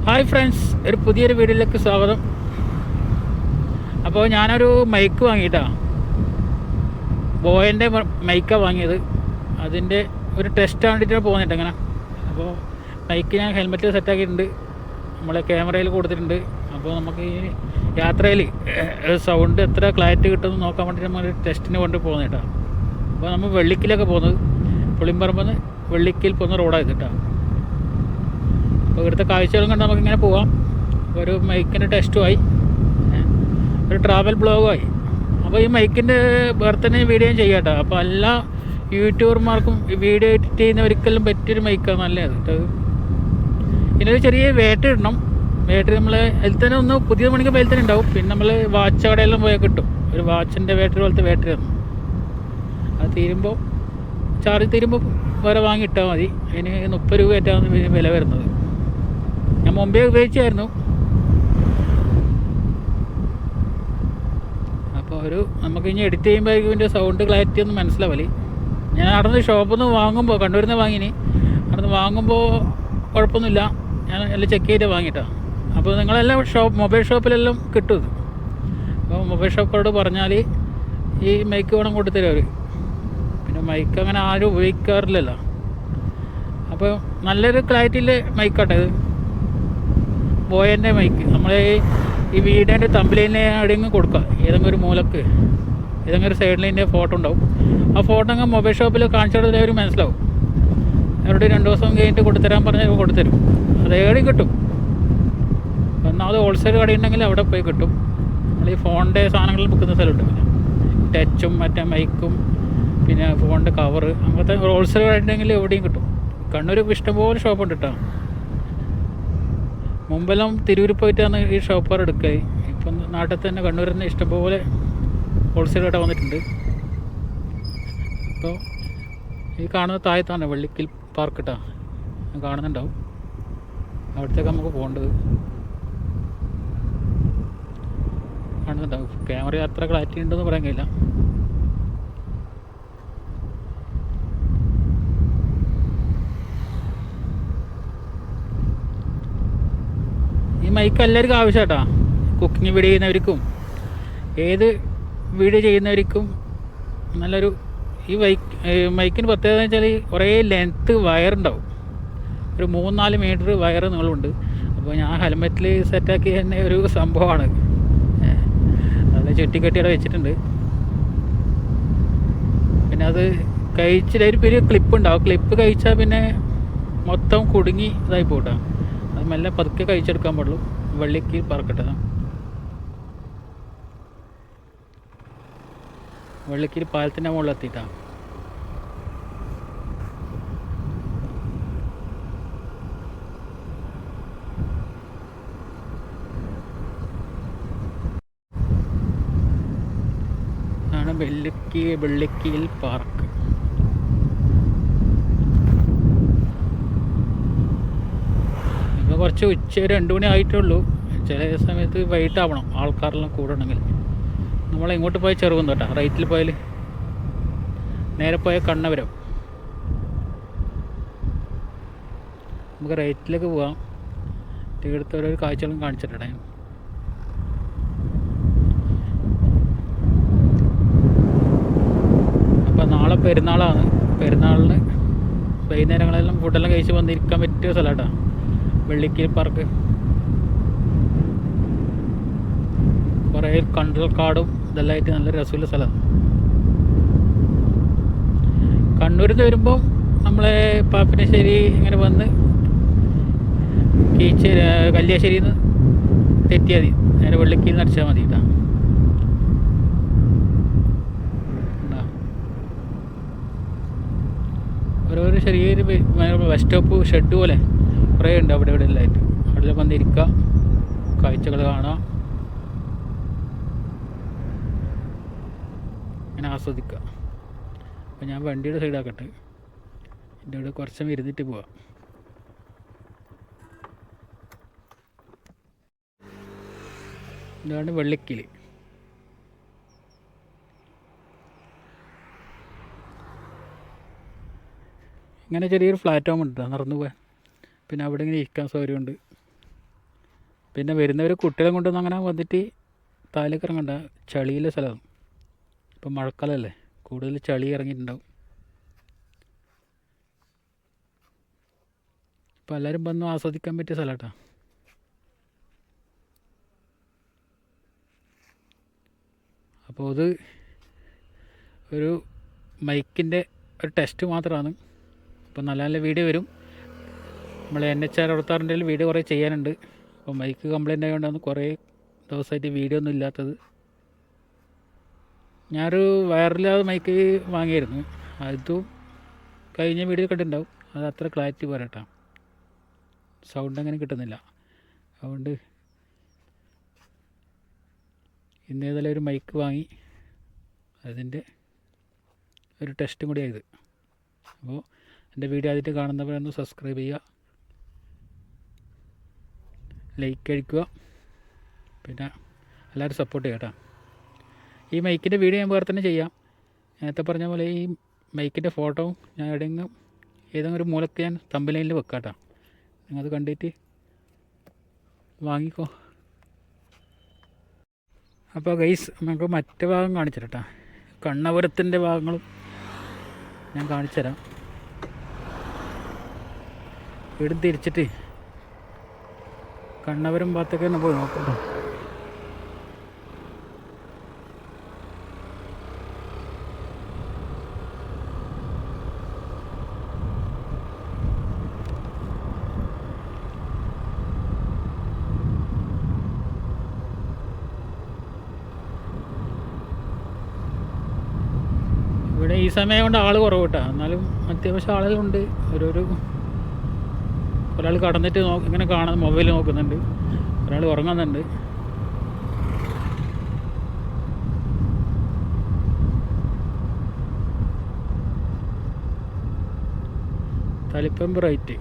Hi friends, ഒരു പുതിയൊരു വീഡിയോയിലേക്ക് സ്വാഗതം. അപ്പോൾ ഞാനൊരു മൈക്ക് വാങ്ങിയിട്ടാണ്, ബോയൻ്റെ മൈക്കാണ് വാങ്ങിയത്. അതിൻ്റെ ഒരു ടെസ്റ്റ് വേണ്ടിയിട്ടാണ് പോകുന്നിട്ട് അങ്ങനെ. അപ്പോൾ മൈക്ക് ഞാൻ ഹെൽമെറ്റ് സെറ്റാക്കിയിട്ടുണ്ട്, നമ്മളെ ക്യാമറയിൽ കൊടുത്തിട്ടുണ്ട്. അപ്പോൾ നമുക്ക് ഈ യാത്രയിൽ സൗണ്ട് എത്ര ക്ലാരിറ്റി കിട്ടുമെന്ന് നോക്കാൻ വേണ്ടിയിട്ട് നമ്മൾ ടെസ്റ്റിന് കൊണ്ട് പോകുന്നിട്ടാണ്. അപ്പോൾ നമ്മൾ വെള്ളിക്കിലൊക്കെ പോകുന്നത്, പുളിമ്പറമ്പെന്ന് വെള്ളിക്കിൽ പോകുന്ന റോഡാണ് ഇതിട്ടാണ്. അപ്പോൾ ഇവിടുത്തെ കാഴ്ചകളും കണ്ട് നമുക്കിങ്ങനെ പോവാം. ഒരു മൈക്കിൻ്റെ ടെസ്റ്റുമായി, ഒരു ട്രാവൽ ബ്ലോഗുമായി. അപ്പോൾ ഈ മൈക്കിൻ്റെ ബർത്ത്ഡേ വീഡിയോ ചെയ്യാം കേട്ടോ. അപ്പോൾ എല്ലാ യൂട്യൂബർമാർക്കും വീഡിയോ എഡിറ്റ് ചെയ്യുന്നവർക്കെല്ലാം പറ്റിയൊരു മൈക്കാണ്, നല്ലത് കേട്ടോ. ഇതിനൊരു ചെറിയ വേട്ടർ ഇടണം. വേട്ടർ നമ്മൾ അതിൽ തന്നെ ഒന്ന് പുതിയ മണിക്ക് അതിൽ തന്നെ ഉണ്ടാവും. പിന്നെ നമ്മൾ വാച്ച് കടയെല്ലാം പോയാൽ കിട്ടും, ഒരു വാച്ചിൻ്റെ വേട്ടർ പോലത്തെ വേട്ടർ ഇടണം. അത് തീരുമ്പോൾ ചാർജ് തീരുമ്പോൾ വേറെ വാങ്ങിയിട്ടാൽ മതി. അതിന് 30 രൂപ ആയിട്ടാണ് വില വരുന്നത്. ഞാൻ മുമ്പേ ഉപയോഗിച്ചായിരുന്നു. അപ്പോൾ നമുക്ക് ഇനി എഡിറ്റ് ചെയ്യുമ്പോഴേക്കും ഇതിൻ്റെ സൗണ്ട് ക്ലാരിറ്റി ഒന്നും മനസ്സിലാവില്ല. ഞാൻ അവിടുന്ന് ഷോപ്പിൽ നിന്ന് വാങ്ങുമ്പോൾ, കണ്ണൂരിൽ നിന്ന് വാങ്ങിനി, അവിടുന്ന് വാങ്ങുമ്പോൾ കുഴപ്പമൊന്നുമില്ല. ഞാൻ എല്ലാം ചെക്ക് ചെയ്ത് വാങ്ങിയിട്ടാണ്. അപ്പോൾ നിങ്ങളെല്ലാം മൊബൈൽ ഷോപ്പിലെല്ലാം കിട്ടും ഇത്. അപ്പോൾ മൊബൈൽ ഷോപ്പോട് പറഞ്ഞാൽ ഈ മൈക്ക് വേണം കൊണ്ടുതരും അവർ. പിന്നെ മൈക്ക് അങ്ങനെ ആരും ഉപയോഗിക്കാറില്ലല്ലോ. അപ്പോൾ നല്ലൊരു ക്ലാരിറ്റിയിൽ മൈക്കാട്ടെ ഇത്, ബോയൻ്റെ മൈക്ക്. നമ്മൾ ഈ വീഡിയോൻ്റെ തമ്പിലിനെ എവിടെയെങ്കിലും കൊടുക്കുക, ഏതെങ്കിലും ഒരു മൂലക്ക്, ഏതെങ്കിലും ഒരു സൈഡിൽ ഇതിൻ്റെ ഫോട്ടോ ഉണ്ടാവും. ആ ഫോട്ടോ അങ്ങ് മൊബൈൽ ഷോപ്പിൽ കാണിച്ചിടത്തിൽ അവർ മനസ്സിലാവും. അവരോട് 2 ദിവസം കഴിഞ്ഞിട്ട് കൊടുത്തരാൻ പറഞ്ഞാൽ കൊടുത്തരും. അത് എവിടെയും കിട്ടും. ഒന്നാമത് ഹോൾസെയിൽ കടയുണ്ടെങ്കിൽ അവിടെ പോയി കിട്ടും. നമ്മൾ ഈ ഫോണിൻ്റെ സാധനങ്ങൾ വിൽക്കുന്ന സ്ഥലമുണ്ടല്ലോ, ടച്ചും മറ്റേ മൈക്കും പിന്നെ ഫോണിൻ്റെ കവറ്, അങ്ങനത്തെ ഹോൾസെയിൽ കടയുണ്ടെങ്കിൽ എവിടെയും കിട്ടും. കണ്ണൂർ ഇഷ്ടംപോലെ ഷോപ്പുണ്ട് കേട്ടോ. മുമ്പെല്ലാം തിരൂർ പോയിട്ടാണ് ഈ ഷോപ്പുകാർ എടുക്കുക. ഇപ്പം നാട്ടിൽ തന്നെ കണ്ണൂരിൽ നിന്ന് ഇഷ്ടംപോലെ ഹോൾസെയിൽ കട വന്നിട്ടുണ്ട്. അപ്പോൾ ഈ കാണുന്ന താഴത്താണ് വെള്ളിക്കിൽ പാർക്ക് കേട്ടോ, കാണുന്നുണ്ടാവും. അവിടത്തേക്ക് നമുക്ക് പോകേണ്ടത് കാണുന്നുണ്ടാവും. ക്യാമറ അത്ര ക്ലാരിറ്റി ഉണ്ടെന്ന് പറയാൻ കഴിയില്ല. ഈ മൈക്ക് എല്ലാവർക്കും ആവശ്യം കേട്ടോ. കുക്കിംഗ് വീഡിയോ ചെയ്യുന്നവർക്കും ഏത് വീഡിയോ ചെയ്യുന്നവർക്കും നല്ലൊരു ഈ മൈക്കിന് പ്രത്യേകത എന്ന് വെച്ചാൽ കുറേ ലെങ്ത്ത് വയറുണ്ടാവും. ഒരു 3-4 മീറ്റർ വയർ നീളമുണ്ട്. അപ്പോൾ ഞാൻ ഹെൽമെറ്റിൽ സെറ്റാക്കി തന്നെ ഒരു സംഭവമാണ്. അത് ചുറ്റിക്കെട്ടിയുടെ വെച്ചിട്ടുണ്ട്. പിന്നെ അത് കഴിച്ചിട്ട് ഒരു ക്ലിപ്പ് ഉണ്ടാവും. ക്ലിപ്പ് കഴിച്ചാൽ പിന്നെ മൊത്തം കുടുങ്ങി ഇതായി പോട്ടാ. അത് മെല്ലെ പതുക്കെ കഴിച്ചെടുക്കാൻ പാടുള്ളൂ. വെള്ളിക്ക് പറക്കട്ടെ, വെള്ളിക്ക് പാലത്തിൻ്റെ മുകളിൽ എത്തിയിട്ടാണ്. ആണ് വെള്ളിക്കീൽ പാർക്ക്. കുറച്ച് ഉച്ച 2 മണി ആയിട്ടുള്ളൂ. ചില സമയത്ത് വൈകിട്ടാവണം ആൾക്കാരെല്ലാം കൂടണമെങ്കിൽ. നമ്മളെങ്ങോട്ട് പോയാൽ ചെറുകുന്നു കേട്ടോ. റൈറ്റിൽ പോയാൽ നേരെ പോയാൽ കണ്ണപുരം. നമുക്ക് റൈറ്റിലേക്ക് പോവാം. ഇവിടുത്തെ ഓരോ കാഴ്ചകളും കാണിച്ചിട്ടുണ്ടേ. അപ്പോൾ നാളെ പെരുന്നാളാണ്. പെരുന്നാളിന് വൈകുന്നേരങ്ങളെല്ലാം ഫുഡെല്ലാം കഴിച്ച് വന്നിരിക്കാൻ പറ്റിയ സ്ഥലമാട്ടോ വെള്ളിക്കീൽ പാർക്ക്. കുറേ കണ്ടൽക്കാടും ഇതെല്ലാം ആയിട്ട് നല്ല രസമുള്ള സ്ഥലമാണ്. കണ്ണൂരിൽ നിന്ന് വരുമ്പോൾ നമ്മളെ പാപ്പിനശ്ശേരി ഇങ്ങനെ വന്ന് കല്യാശ്ശേരിയിൽ നിന്ന് തെറ്റിയാൽ മതി, നേരെ വെള്ളിക്കീൽ നിന്ന് അടിച്ചാൽ മതി കേട്ടോ. ഓരോരോ ചെറിയൊരു ബസ് സ്റ്റോപ്പ് ഷെഡ് പോലെ കുറേ ഉണ്ട് അവിടെ ഇവിടെ എല്ലായിട്ട്. അവിടെ വന്നിരിക്കുക, കാഴ്ചകൾ കാണാം, ഇങ്ങനെ ആസ്വദിക്കുക. അപ്പോൾ ഞാൻ വണ്ടിയുടെ സൈഡാക്കട്ടെ, എൻ്റെ ഇവിടെ കുറച്ചും ഇരുന്നിട്ട് പോവാം. ഇതാണ് വെള്ളിക്കിൽ. ഇങ്ങനെ ചെറിയൊരു പ്ലാറ്റ്ഫോം ഉണ്ട് നടന്നു പോകാൻ. പിന്നെ അവിടെ ഇങ്ങനെ ഇരിക്കാൻ സൗകര്യമുണ്ട്. പിന്നെ വരുന്നവർ കുട്ടികളെ കൊണ്ടൊന്നും അങ്ങനെ വന്നിട്ട് താഴേക്ക് ഇറങ്ങണ്ട, ചളിയിലെ സ്ഥലമാണ്. ഇപ്പം മഴക്കാലമല്ലേ, കൂടുതൽ ചളി ഇറങ്ങിയിട്ടുണ്ടാവും. അപ്പോൾ എല്ലാവരും വന്ന് ആസ്വദിക്കാൻ പറ്റിയ സ്ഥലമാട്ടോ. അപ്പോൾ അത് ഒരു മൈക്കിൻ്റെ ഒരു ടെസ്റ്റ് മാത്രമാണ്. അപ്പോൾ നല്ല നല്ല വീഡിയോ വരും. നമ്മൾ NHR 66 വീഡിയോ കുറേ ചെയ്യാനുണ്ട്. അപ്പോൾ മൈക്ക് കംപ്ലൈൻ്റ് ആയതുകൊണ്ടാണ് കുറേ ദിവസമായിട്ട് വീഡിയോ ഒന്നും ഇല്ലാത്തത്. ഞാനൊരു വയറില്ലാതെ മൈക്ക് വാങ്ങിയായിരുന്നു. അതും കഴിഞ്ഞ വീഡിയോ കണ്ടിട്ടുണ്ടാവും. അത് അത്ര ക്ലാരിറ്റി പോരാട്ടോ, സൗണ്ട് അങ്ങനെ കിട്ടുന്നില്ല. അതുകൊണ്ട് ഇന്ന് ഏതായാലും ഒരു മൈക്ക് വാങ്ങി, അതിൻ്റെ ഒരു ടെസ്റ്റും കൂടി ആയത്. അപ്പോൾ എൻ്റെ വീഡിയോ ആദ്യമായിട്ട് കാണുന്നവരൊന്ന് സബ്സ്ക്രൈബ് ചെയ്യുക, ലൈക്ക് അടിക്കുക, പിന്നെ എല്ലാവരും സപ്പോർട്ട് ചെയ്യുക കേട്ടോ. ഈ മൈക്കിൻ്റെ വീഡിയോ ഞാൻ വേറെ തന്നെ ചെയ്യാം. നേരത്തെ പറഞ്ഞ പോലെ ഈ മൈക്കിൻ്റെ ഫോട്ടോ ഞാൻ ഏതെങ്കിലും ഒരു മൂലക്ക് ഞാൻ തമ്പലൈനിൽ വെക്കാം കേട്ടോ. നിങ്ങളത് കണ്ടിട്ട് വാങ്ങിക്കോ. അപ്പോൾ ഗൈസ്, നമുക്ക് മറ്റേ ഭാഗം കാണിച്ചു തരാം കേട്ടോ. കണ്ണപുരത്തിൻ്റെ ഭാഗങ്ങളും ഞാൻ കാണിച്ചു തരാം. വീട് തിരിച്ചിട്ട് കണ്ണപുരം ഭാഗത്തൊക്കെ ഒന്ന് പോയി നോക്കട്ടോ. ഇവിടെ ഈ സമയം കൊണ്ട് ആൾ കുറവ് കേട്ടോ, എന്നാലും അത്യാവശ്യം ആളുകളുണ്ട്. ഒരാൾ കടന്നിട്ട് ഇങ്ങനെ കാണുന്ന മൊബൈൽ നോക്കുന്നുണ്ട്, ഒരാൾ ഉറങ്ങുന്നുണ്ട്. തളിപ്പറമ്പ് റൈറ്റ്.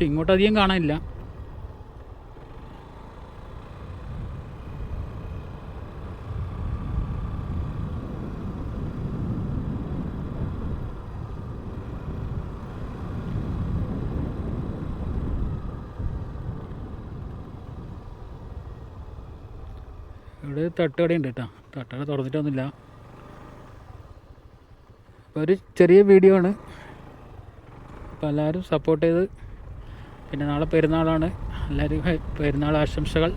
ഇങ്ങോട്ട് അധികം കാണാനില്ല. ഇവിടെ തട്ടുകടയുണ്ട് കേട്ടോ, തട്ടുകട തുറന്നിട്ടൊന്നുമില്ല. അപ്പോൾ ഒരു ചെറിയ വീഡിയോ ആണ്. അപ്പോൾ എല്ലാവരും സപ്പോർട്ട് ചെയ്ത്, പിന്നെ നാളെ പെരുന്നാളാണ്, എല്ലാവരും പെരുന്നാൾ ആശംസകൾ.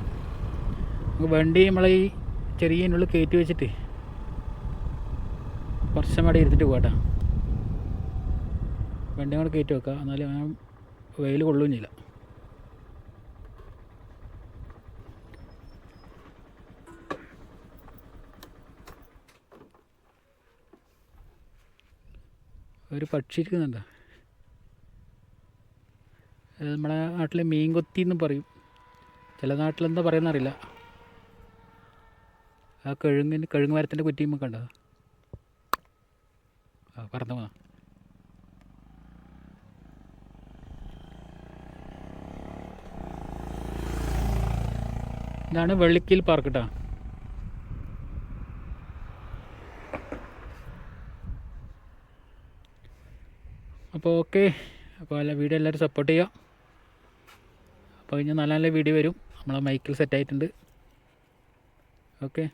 നമുക്ക് വണ്ടി നമ്മളെ ഈ ചെറിയതിനുള്ളിൽ കയറ്റി വെച്ചിട്ട് കുറച്ച് മടി ഇരുന്നിട്ട് പോകട്ടോ. വണ്ടി കൂടെ കയറ്റി വെക്കാം, എന്നാലും വെയിൽ കൊള്ളുകയും ചെയ്യില്ല. ഒരു പക്ഷി ഇരിക്കുന്നുണ്ടോ? നമ്മളെ നാട്ടിൽ മീൻകൊത്തി എന്നും പറയും, ചില നാട്ടിലെന്താ പറയുന്നറിയില്ല. ആ കഴുങ്ങ് മരത്തിൻ്റെ കുറ്റിയുമ്പോൾ കണ്ടോ? ആ പറന്നു പോകാം. ഇതാണ് വെള്ളിക്കൽ പാർക്ക് കേട്ടോ. അപ്പോൾ ഓക്കെ, അപ്പോൾ എല്ലാ വീഡിയോ എല്ലാവരും സപ്പോർട്ട് ചെയ്യുക. അപ്പോൾ കഴിഞ്ഞാൽ നല്ല നല്ല വീഡിയോ വരും. നമ്മളെ മൈക്കിൽ സെറ്റായിട്ടുണ്ട്. ഓക്കെ.